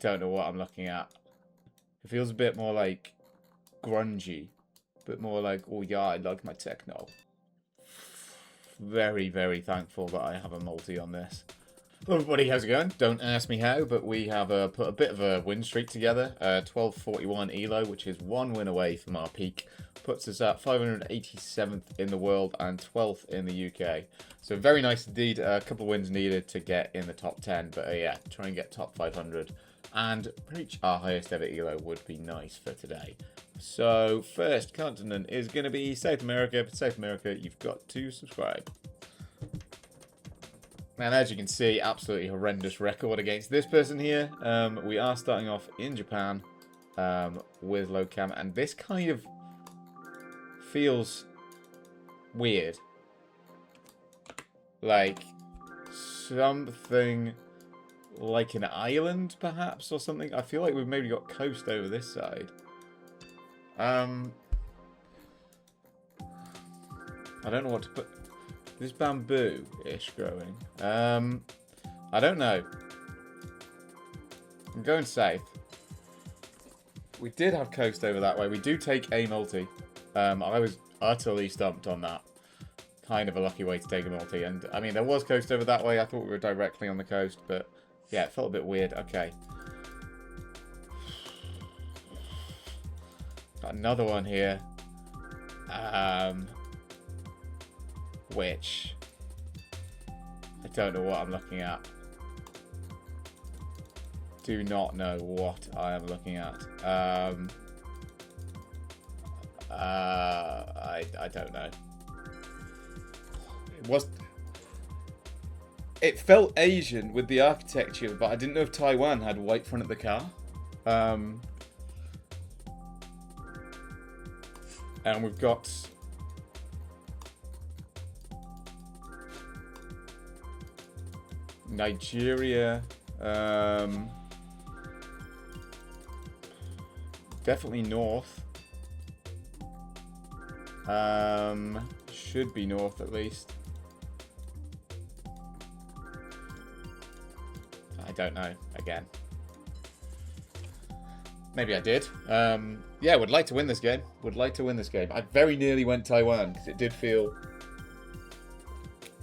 don't know what I'm looking at. It feels a bit more like grungy. A bit more like, oh yeah, I like my techno. Very, very thankful that I have a multi on this. Hello everybody, how's it going? Don't ask me how, but we have put a bit of a win streak together. 1241 ELO, which is one win away from our peak. Puts us at 587th in the world and 12th in the UK. So very nice indeed. A couple of wins needed to get in the top 10, but yeah, try and get top 500. And reach our highest ever ELO would be nice for today. So first continent is going to be South America. For South America, you've got to subscribe. And as you can see, absolutely horrendous record against this person here. We are starting off in Japan with low cam, and this kind of feels weird. Like something like an island, perhaps, or something. I feel like we've maybe got coast over this side. I don't know what to put. This bamboo-ish growing. I don't know. I'm going south. We did have coast over that way. We do take a multi. I was utterly stumped on that. Kind of a lucky way to take a multi. And, I mean, there was coast over that way. I thought we were directly on the coast. But, yeah, it felt a bit weird. Okay. Got another one here. Which I don't know what I'm looking at. Do not know what I am looking at. I don't know. It felt Asian with the architecture, but I didn't know if Taiwan had white front of the car. And we've got Nigeria, definitely north, should be north at least. I don't know, again. Maybe I did. Yeah, would like to win this game. Would like to win this game. I very nearly went Taiwan, because it did feel...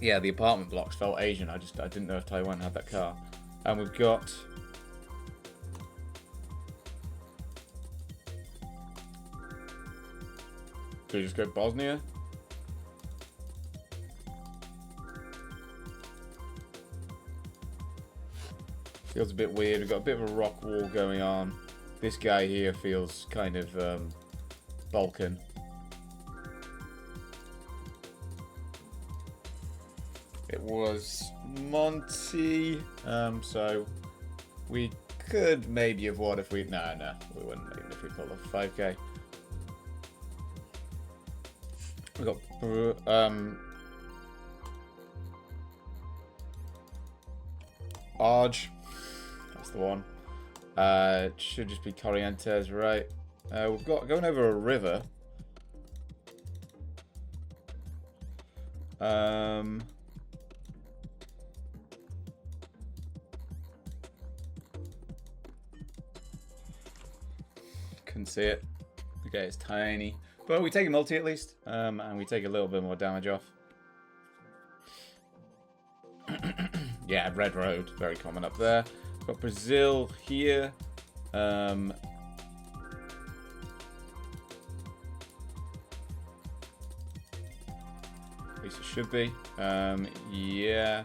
Yeah, the apartment blocks felt Asian. I didn't know if Taiwan had that car. And we've got... Could we just go Bosnia? Feels a bit weird. We've got a bit of a rock wall going on. This guy here feels kind of Balkan. It was Monty, so we could maybe have won if we... No, we wouldn't even if we pulled off 5k. We got... Arge. That's the one. It should just be Corrientes, right? We've got going over a river. Couldn't see it. Okay, it's tiny. But we take a multi at least. And we take a little bit more damage off. Yeah, Red Road. Very common up there. Got Brazil here. At least it should be. Yeah.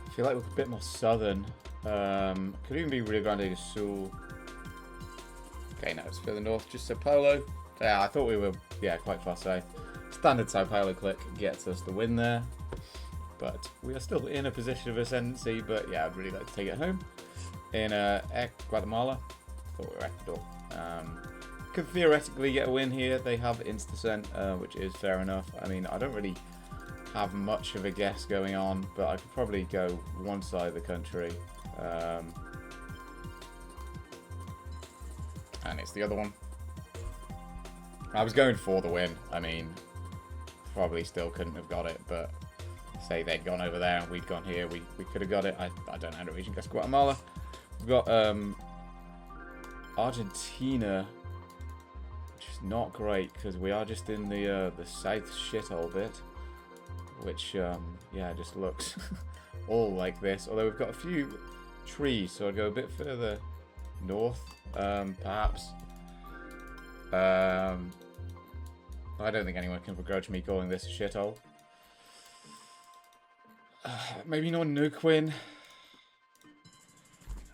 I feel like we're a bit more southern. Could even be Rio Grande do Sul. Okay, no, it's further north. Just Sao Paulo. Yeah, I thought we were, quite far south. Standard Sao Paulo click gets us the win there. But we are still in a position of ascendancy. But yeah, I'd really like to take it home. In Guatemala. Thought we were Ecuador. Could theoretically get a win here. They have Instacent, which is fair enough. I mean, I don't really have much of a guess going on, but I could probably go one side of the country. And it's the other one. I was going for the win. I mean, probably still couldn't have got it, but say they'd gone over there and we'd gone here, we could have got it. I don't know how to region guess Guatemala. We've got Argentina, which is not great because we are just in the south shithole bit, which yeah, just looks all like this. Although we've got a few trees, so I'd go a bit further north, perhaps. I don't think anyone can begrudge me calling this a shithole. Maybe not Nuquin.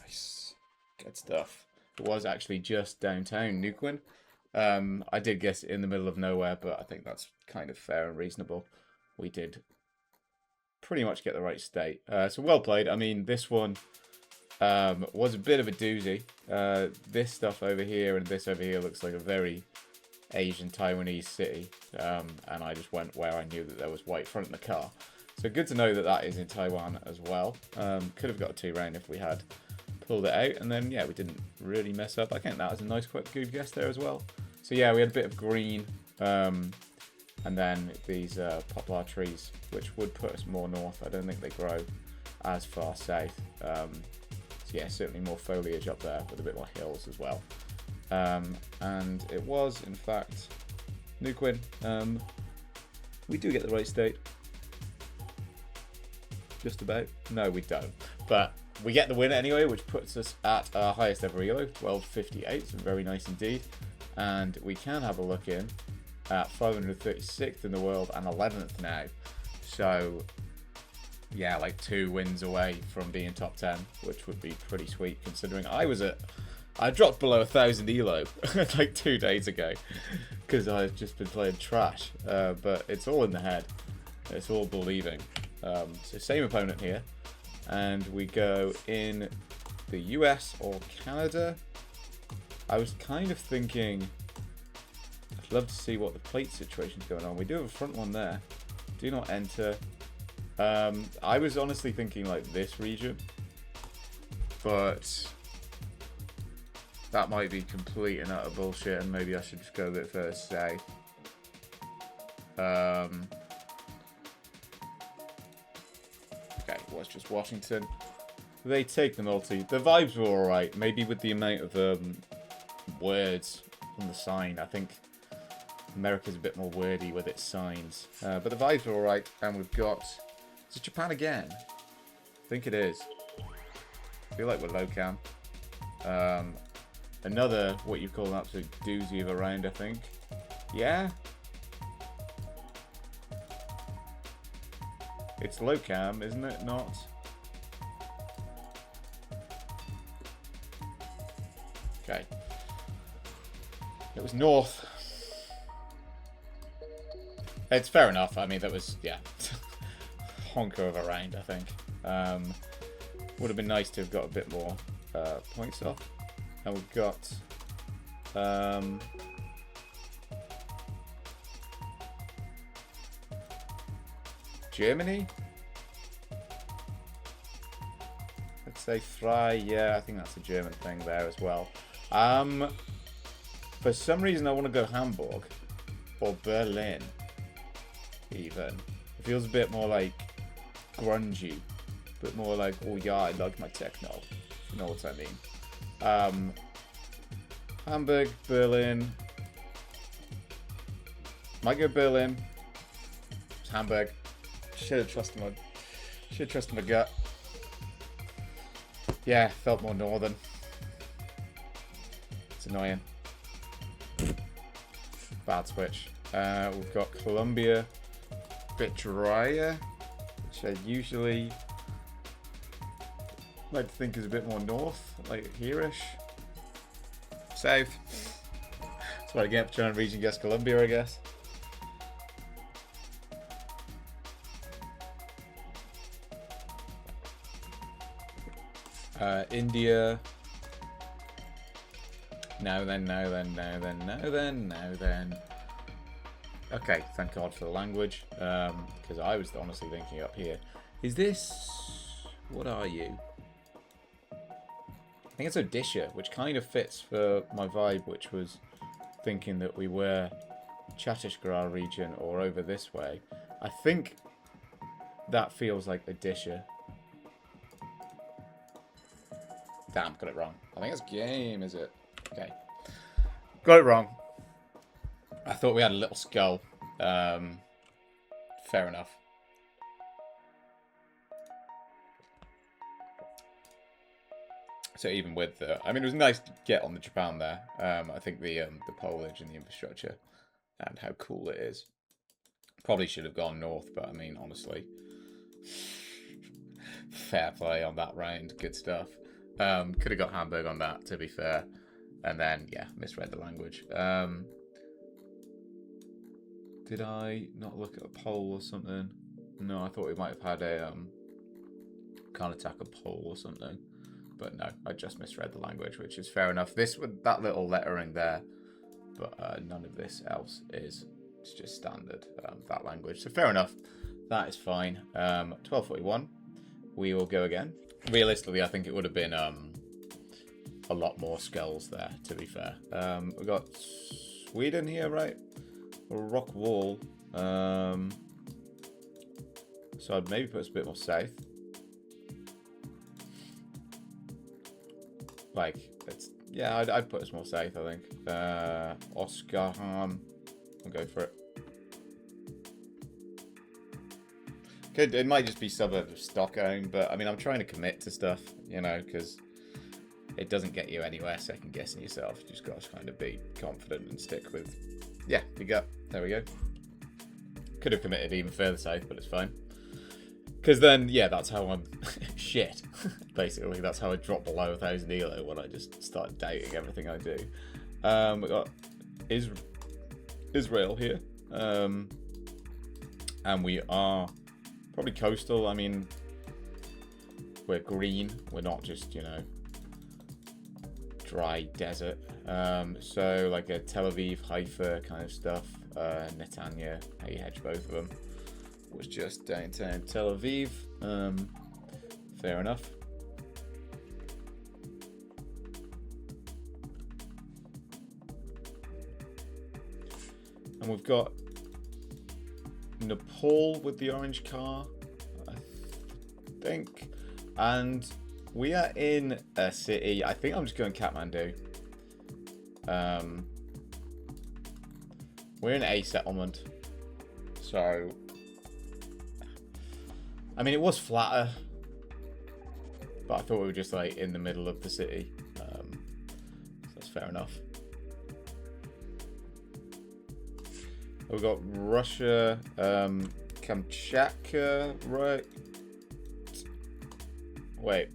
Nice. Good stuff. It was actually just downtown Nuquin. I did guess in the middle of nowhere, but I think that's kind of fair and reasonable. We did pretty much get the right state. So well played. I mean, this one was a bit of a doozy. This stuff over here and this over here looks like a very Asian Taiwanese city. And I just went where I knew that there was white front in the car. So good to know that that is in Taiwan as well. Could have got a 2-round if we had pulled it out. And then, yeah, we didn't really mess up. I think that was a nice, quite good guess there as well. So, yeah, we had a bit of green. And then these poplar trees, which would put us more north. I don't think they grow as far south. So, yeah, certainly more foliage up there with a bit more hills as well. And it was, in fact, Nuquin. We do get the right state. Just about. No, we don't. But we get the win anyway, which puts us at our highest ever ELO, 1258. So very nice indeed. And we can have a look in at 536th in the world and 11th now. So, yeah, like 2 wins away from being top 10, which would be pretty sweet considering I dropped below 1,000 ELO like 2 days ago because I've just been playing trash. But it's all in the head. It's all believing. So same opponent here, and we go in the US or Canada. I was kind of thinking I'd love to see what the plate situation's going on. We do have a front one there. Do not enter. I was honestly thinking like this region, but that might be complete and utter bullshit, and maybe I should just go a bit further south. Was just Washington. They take the multi. The vibes were alright. Maybe with the amount of words on the sign. I think America's a bit more wordy with its signs. But the vibes were alright. And we've got... Is it Japan again? I think it is. I feel like we're low cam. Another, what you call an absolute doozy of a round, I think. Yeah? It's low cam, isn't it? Not. Okay. It was north. It's fair enough. I mean, that was, yeah, honker of a round, I think. Would have been nice to have got a bit more points off. And we've got... Germany? Let's say Fry. Yeah, I think that's a German thing there as well. For some reason I want to go Hamburg or Berlin even. It feels a bit more like grungy. A bit more like, oh yeah, I like my techno. You know what I mean. Hamburg, Berlin. Might go Berlin. It's Hamburg. Should have trusted my gut. Yeah, felt more northern. It's annoying. Bad switch. We've got Colombia, bit drier, which I usually like to think is a bit more north, like here-ish. South. That's what I get for trying to region guess Colombia, I guess. India. Now then. Okay, thank God for the language. Because I was honestly thinking up here. Is this... What are you? I think it's Odisha, which kind of fits for my vibe, which was thinking that we were Chhattisgarh region or over this way. I think that feels like the disher. Damn, got it wrong. I think it's game, is it? Okay. Got it wrong. I thought we had a little skull. Fair enough. So even with the... I mean, it was nice to get on the Japan there. I think the Polish and the infrastructure and how cool it is. Probably should have gone north, but I mean, honestly... fair play on that round. Good stuff. Could have got Hamburg on that, to be fair. And then, yeah, misread the language. Did I not look at a poll or something? No, I thought we might have had a can't attack a poll or something. But no, I just misread the language, which is fair enough. This with that little lettering there, but none of this else is. It's just standard, that language. So fair enough. That is fine. 1241. We will go again. Realistically, I think it would have been a lot more skulls there, to be fair. We've got Sweden here, right? A rock wall. So I'd maybe put us a bit more south. Like, it's, yeah, I'd put us more safe, I think. Oskarshamn. I'll go for it. It might just be suburb of Stockholm, but I mean, I'm trying to commit to stuff, you know, because it doesn't get you anywhere second guessing yourself. You just got to kind of be confident and stick with, yeah, you got, there we go. Could have committed even further south, but it's fine. Because then, yeah, that's how I'm shit. Basically, that's how I drop below 1,000 ELO when I just start doubting everything I do. We got Israel here. And we are probably coastal. I mean, we're green. We're not just, you know, dry desert. So like a Tel Aviv, Haifa kind of stuff. Netanya, how you hedge both of them. Was just downtown Tel Aviv. Fair enough. And we've got Nepal with the orange car, I think. And we are in a city. I think I'm just going Kathmandu. We're in a settlement. So... I mean, it was flatter, but I thought we were just like in the middle of the city. So that's fair enough. We've got Russia, Kamchatka, right? Wait.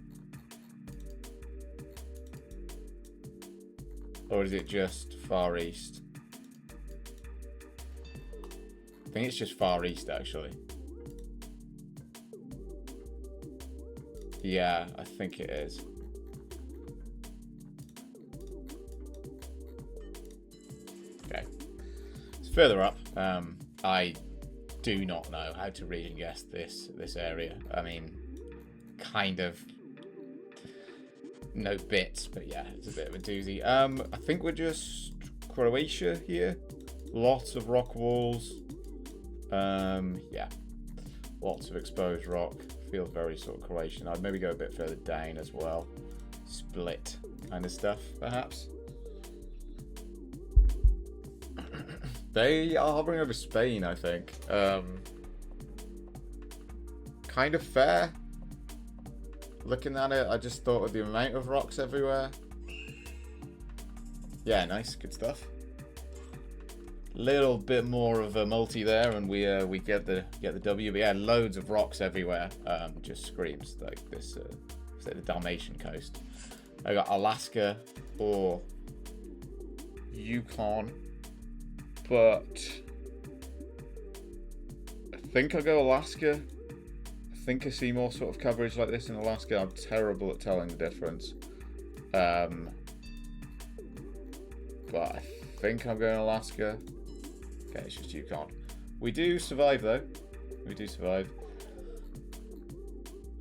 Or is it just Far East? I think it's just Far East, actually. Yeah, I think it is. Okay. It's further up. I do not know how to read and guess this area. I mean, kind of no bits, but yeah, it's a bit of a doozy. I think we're just Croatia here. Lots of rock walls. Yeah. Lots of exposed rock. Feels very sort of Croatian. I'd maybe go a bit further down as well. Split kind of stuff, perhaps. They are hovering over Spain, I think. Kind of fair. Looking at it, I just thought of the amount of rocks everywhere. Yeah, nice, good stuff. Little bit more of a multi there, and we get the W. But yeah, loads of rocks everywhere. Just screams like this. Say the Dalmatian coast. I got Alaska or Yukon, but I think I'll go Alaska. I think I see more sort of coverage like this in Alaska. I'm terrible at telling the difference. But I think I'm going Alaska. Okay, it's just Yukon. We do survive, though. We do survive.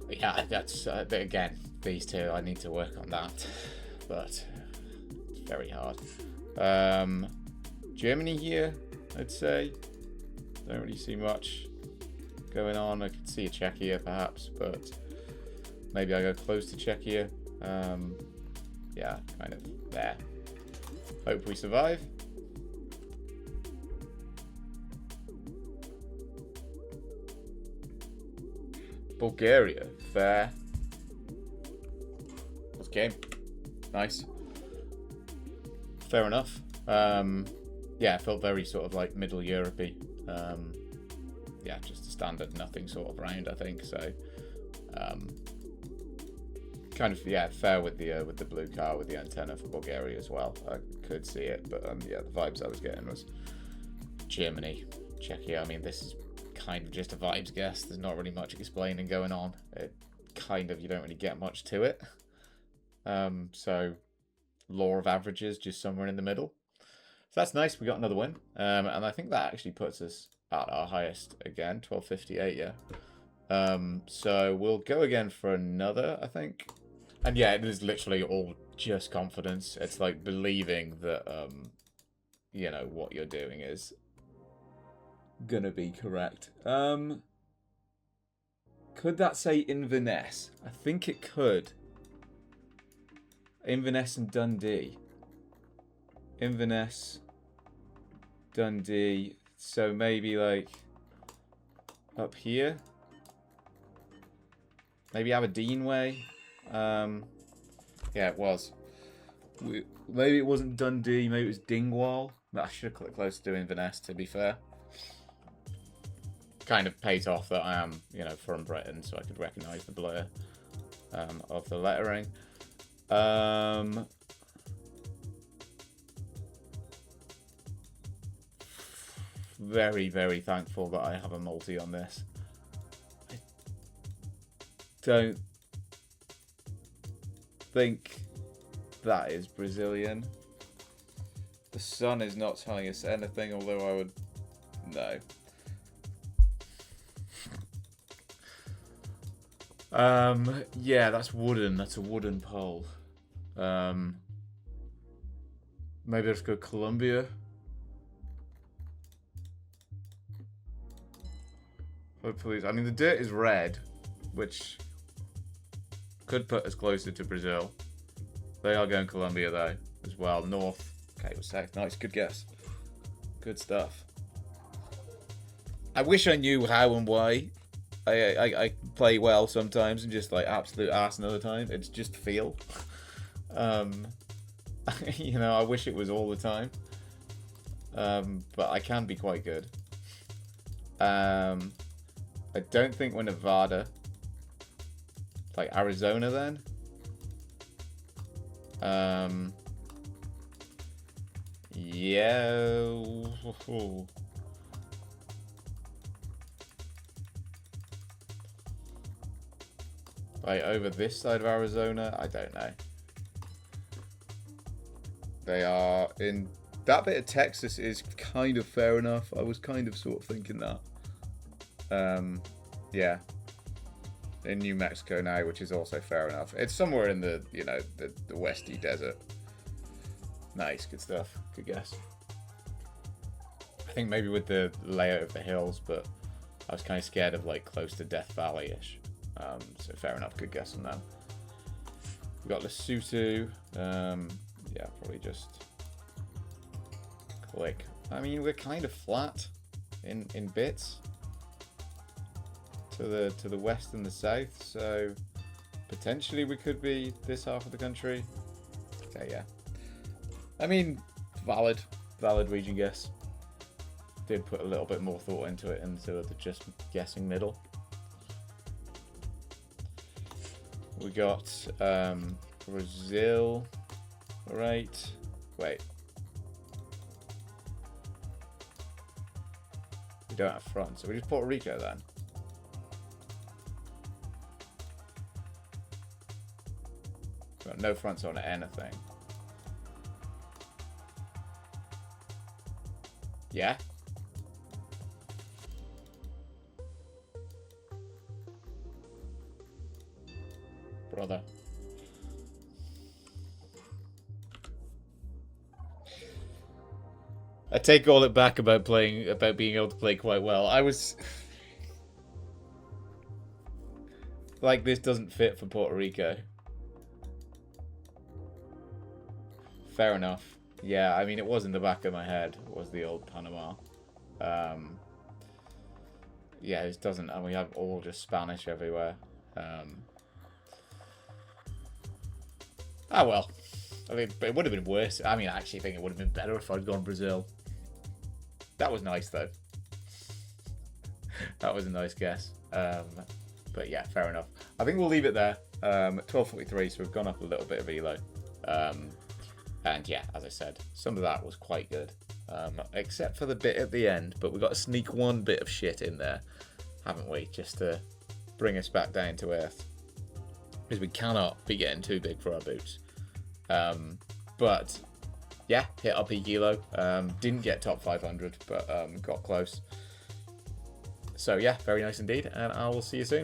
Yeah, that's, again, these two, I need to work on that. But it's very hard. Germany here, I'd say. Don't really see much going on. I could see a Czechia perhaps, but maybe I go close to Czechia. Yeah, kind of there. Hope we survive. Bulgaria, fair. What's game? Nice. Fair enough. Yeah, it felt very sort of like Middle Europe-y. Yeah, just a standard nothing sort of round, I think. So, kind of fair with the blue car with the antenna for Bulgaria as well. I could see it, but yeah, the vibes I was getting was Germany, Czechia. I mean, this is kind of just a vibes guess. There's not really much explaining going on. It kind of, you don't really get much to it. So law of averages, just somewhere in the middle. So that's nice. We got another win, and I think that actually puts us at our highest again, 1258. Yeah. So we'll go again for another, I think. And yeah, it is literally all just confidence. It's like believing that you know, what you're doing is gonna be correct. Could that say Inverness? I think it could. Inverness and Dundee. Inverness, Dundee. So maybe like up here. Maybe Aberdeen way. Yeah, it was. Maybe it wasn't Dundee. Maybe it was Dingwall. I should have clicked close to Inverness, to be fair. Kind of pays off that I am, you know, from Britain, so I could recognise the blur of the lettering. Very, very thankful that I have a multi on this. I don't think that is Brazilian. The sun is not telling us anything, although I would know. Yeah, that's wooden. That's a wooden pole. Maybe let's go Colombia. Hopefully, I mean the dirt is red, which could put us closer to Brazil. They are going Colombia though, as well. North. Okay, we're safe. Nice, good guess. Good stuff. I wish I knew how and why. I play well sometimes and just like absolute ass another time. It's just feel. You know, I wish it was all the time. But I can be quite good. I don't think we're Nevada. Like Arizona then. Yeah. Like over this side of Arizona, I don't know. They are in that bit of Texas is kind of fair enough. I was kind of sort of thinking that. Yeah. In New Mexico now, which is also fair enough. It's somewhere in the, you know, the Westy Desert. Nice, good stuff. Good guess. I think maybe with the layout of the hills, but I was kind of scared of like close to Death Valley-ish. So fair enough, good guess on that. We got Lesotho. Yeah, probably just click. I mean, we're kind of flat in bits to the west and the south, so potentially we could be this half of the country. Okay, yeah. I mean, valid region guess. Did put a little bit more thought into it instead of just guessing middle. We got Brazil, right? Wait. We don't have France, so we just Puerto Rico then. Got no fronts on anything. Yeah. Brother. I take all it back about being able to play quite well. like this doesn't fit for Puerto Rico. Fair enough. Yeah, I mean, it was in the back of my head, was the old Panama. Yeah, it doesn't, and we have all just Spanish everywhere. Oh well. I mean, it would have been worse. I mean, I actually think it would have been better if I'd gone Brazil. That was nice, though. That was a nice guess. But yeah, fair enough. I think we'll leave it there. 12:43, so we've gone up a little bit of ELO. And yeah, as I said, some of that was quite good. Except for the bit at the end. But we've got to sneak one bit of shit in there, haven't we? Just to bring us back down to earth. Because we cannot be getting too big for our boots. But yeah, hit our peak ELO. Didn't get top 500, but got close. So yeah, very nice indeed, and I will see you soon.